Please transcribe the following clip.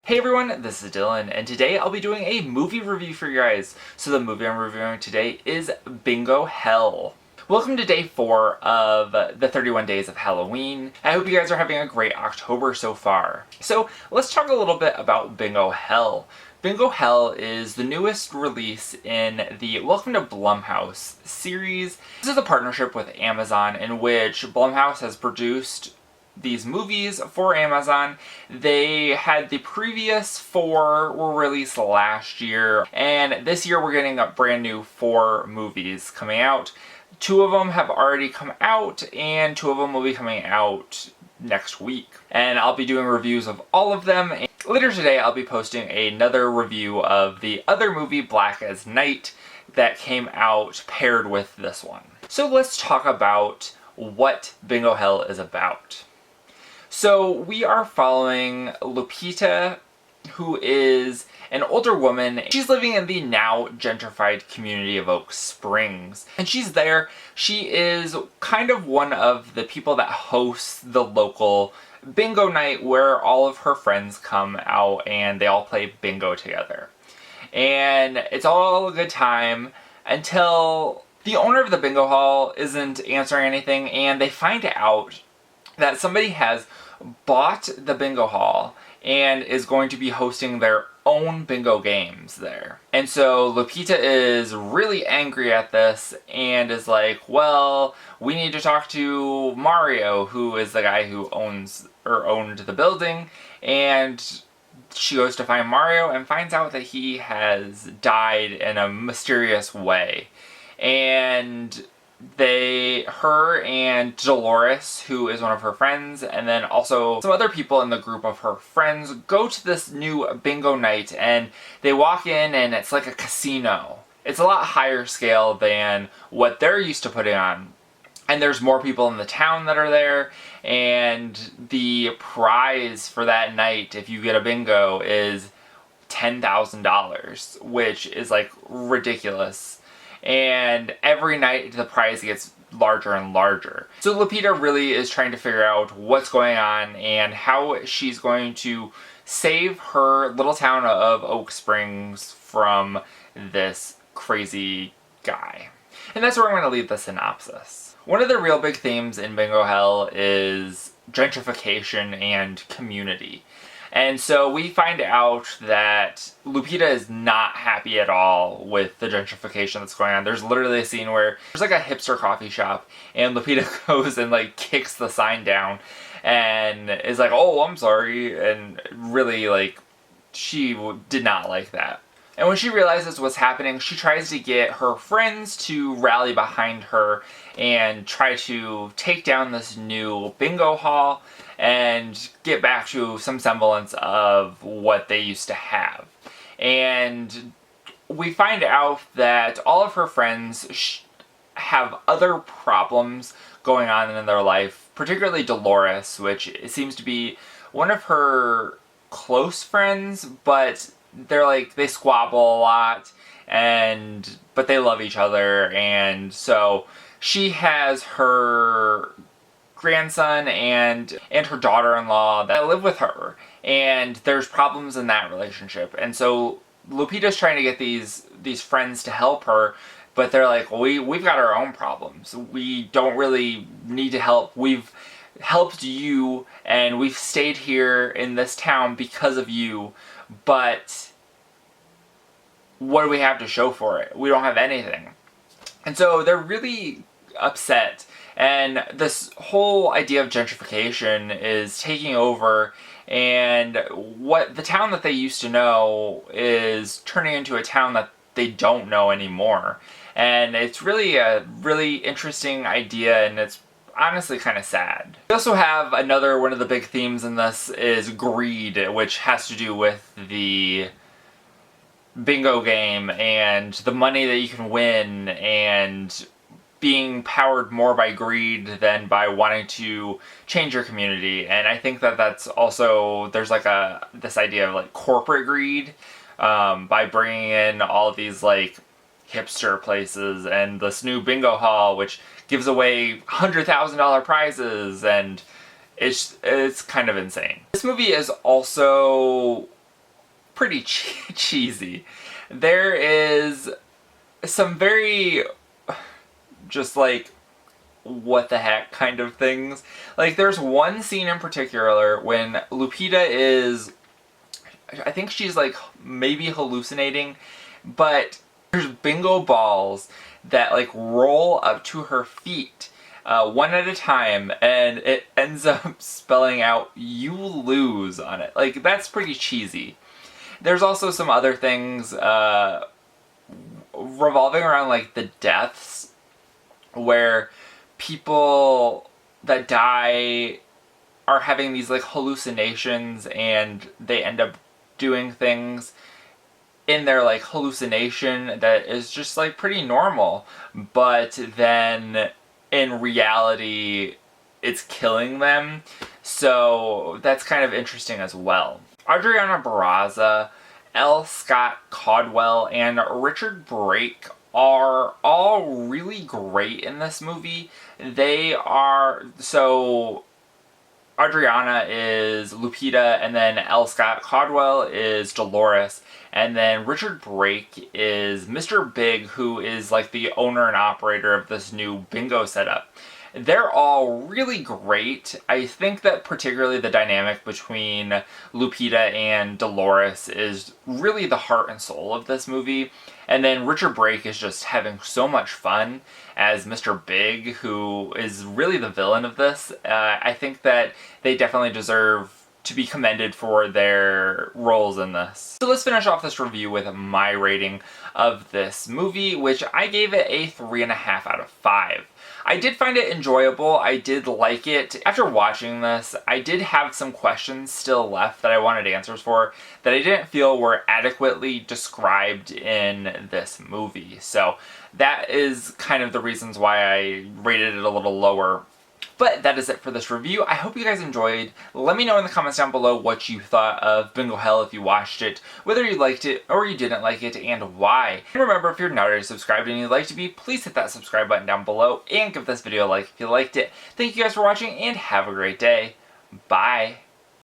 Hey everyone, this is Dylan, and today I'll be doing a movie review for you guys. So the movie I'm reviewing today is Bingo Hell. Welcome to day 4 of the 31 days of Halloween. I hope you guys are having a great October so far. So let's talk a little bit about Bingo Hell. Bingo Hell is the newest release in the Welcome to Blumhouse series. This is a partnership with Amazon in which Blumhouse has produced these movies for Amazon. They had the previous 4 were released last year, and this year we're getting a brand new 4 movies coming out. 2 of them have already come out, and 2 of them will be coming out next week. And I'll be doing reviews of all of them. And later today I'll be posting another review of the other movie, Black as Night, that came out paired with this one. So let's talk about what Bingo Hell is about. So we are following Lupita, who is an older woman. She's living in the now gentrified community of Oak Springs. And she's there. She is kind of one of the people that hosts the local bingo night where all of her friends come out and they all play bingo together. And it's all a good time until the owner of the bingo hall isn't answering anything, and they find out that somebody has bought the bingo hall and is going to be hosting their own bingo games there. And so Lupita is really angry at this and is like, well, we need to talk to Mario, who is the guy who owned the building. And she goes to find Mario and finds out that he has died in a mysterious way. And her and Dolores, who is one of her friends, and then also some other people in the group of her friends, go to this new bingo night, and they walk in and it's like a casino. It's a lot higher scale than what they're used to putting on. And there's more people in the town that are there, and the prize for that night, if you get a bingo, is $10,000, which is like ridiculous. And every night the prize gets larger and larger. So Lupita really is trying to figure out what's going on and how she's going to save her little town of Oak Springs from this crazy guy. And that's where I'm going to leave the synopsis. One of the real big themes in Bingo Hell is gentrification and community. And so we find out that Lupita is not happy at all with the gentrification that's going on. There's literally a scene where there's like a hipster coffee shop, and Lupita goes and like kicks the sign down and is like, oh, I'm sorry, and really like she did not like that. And when she realizes what's happening, she tries to get her friends to rally behind her and try to take down this new bingo hall and get back to some semblance of what they used to have. And we find out that all of her friends have other problems going on in their life, particularly Dolores, which seems to be one of her close friends, but they squabble a lot, but they love each other. And so she has her grandson and her daughter-in-law that live with her, and there's problems in that relationship. And so Lupita's trying to get these friends to help her, but they're like, well, we've got our own problems. We don't really need to help. We've helped you, and we've stayed here in this town because of you, but what do we have to show for it? We don't have anything. And so they're really upset. And this whole idea of gentrification is taking over, and what the town that they used to know is turning into a town that they don't know anymore. And it's really a really interesting idea, and it's honestly kind of sad. We also have another one of the big themes in this is greed, which has to do with the bingo game and the money that you can win, and being powered more by greed than by wanting to change your community. And I think that that's also, there's like this idea of like corporate greed, by bringing in all of these like hipster places and this new bingo hall, which gives away $100,000 prizes, and it's kind of insane. This movie is also pretty cheesy. There is some very just like what the heck kind of things. Like there's one scene in particular when Lupita is, I think she's like maybe hallucinating, but there's bingo balls that like roll up to her feet one at a time, and it ends up spelling out "you lose" on it. Like that's pretty cheesy. There's also some other things revolving around like the deaths, where people that die are having these like hallucinations and they end up doing things in their like hallucination that is just like pretty normal, but then in reality it's killing them. So that's kind of interesting as well. Adriana Barraza, L. Scott Caldwell, and Richard Brake are all really great in this movie. They are, so Adriana is Lupita, and then L. Scott Caldwell is Dolores, and then Richard Brake is Mr. Big, who is like the owner and operator of this new bingo setup. They're all really great. I think that particularly the dynamic between Lupita and Dolores is really the heart and soul of this movie. And then Richard Brake is just having so much fun as Mr. Big, who is really the villain of this. I think that they definitely deserve to be commended for their roles in this. So let's finish off this review with my rating of this movie, which I gave it a 3.5 out of 5. I did find it enjoyable. I did like it. After watching this, I did have some questions still left that I wanted answers for that I didn't feel were adequately described in this movie. So that is kind of the reasons why I rated it a little lower. But that is it for this review. I hope you guys enjoyed. Let me know in the comments down below what you thought of Bingo Hell if you watched it, whether you liked it or you didn't like it, and why. And remember, if you're not already subscribed and you'd like to be, please hit that subscribe button down below and give this video a like if you liked it. Thank you guys for watching and have a great day. Bye.